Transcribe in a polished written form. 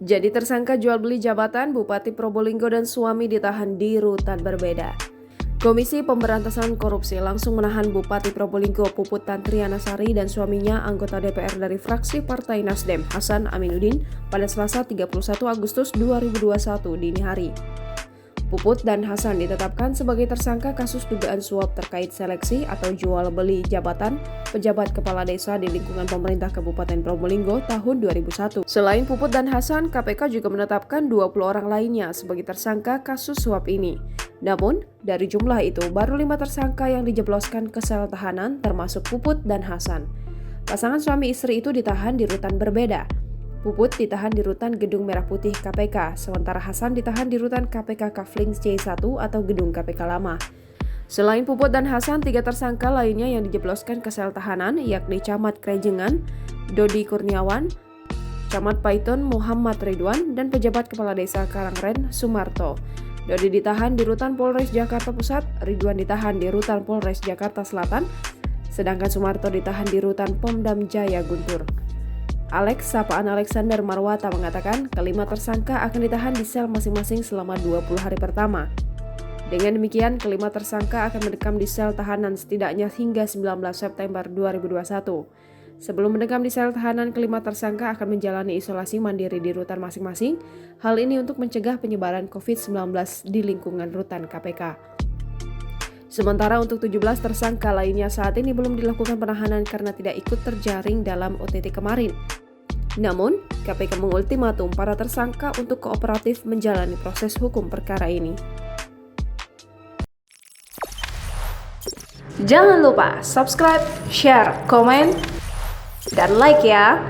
Jadi tersangka jual beli jabatan, Bupati Probolinggo dan suami ditahan di rutan berbeda. Komisi Pemberantasan Korupsi langsung menahan Bupati Probolinggo Puput Tantrianasari dan suaminya anggota DPR dari fraksi Partai Nasdem Hasan Aminuddin pada Selasa 31 Agustus 2021 dini hari. Puput dan Hasan ditetapkan sebagai tersangka kasus dugaan suap terkait seleksi atau jual beli jabatan pejabat kepala desa di lingkungan pemerintah Kabupaten Probolinggo tahun 2001. Selain Puput dan Hasan, KPK juga menetapkan 20 orang lainnya sebagai tersangka kasus suap ini. Namun, dari jumlah itu baru 5 tersangka yang dijebloskan ke sel tahanan termasuk Puput dan Hasan. Pasangan suami istri itu ditahan di rutan berbeda. Puput ditahan di rutan Gedung Merah Putih KPK, sementara Hasan ditahan di rutan KPK Kaflings C1 atau Gedung KPK Lama. Selain Puput dan Hasan, 3 tersangka lainnya yang dijebloskan ke sel tahanan yakni Camat Krejengan, Dodi Kurniawan, Camat Paiton Muhammad Ridwan, dan pejabat kepala desa Karangren Sumarto. Dodi ditahan di rutan Polres Jakarta Pusat, Ridwan ditahan di rutan Polres Jakarta Selatan, sedangkan Sumarto ditahan di rutan Pomdam Jaya Guntur. Alex sapaan Alexander Marwata mengatakan kelima tersangka akan ditahan di sel masing-masing selama 20 hari pertama. Dengan demikian, kelima tersangka akan mendekam di sel tahanan setidaknya hingga 19 September 2021. Sebelum mendekam di sel tahanan, kelima tersangka akan menjalani isolasi mandiri di rutan masing-masing. Hal ini untuk mencegah penyebaran COVID-19 di lingkungan rutan KPK. Sementara untuk 17 tersangka lainnya saat ini belum dilakukan penahanan karena tidak ikut terjaring dalam OTT kemarin. Namun, KPK mengultimatum para tersangka untuk kooperatif menjalani proses hukum perkara ini. Jangan lupa subscribe, share, komen, dan like ya!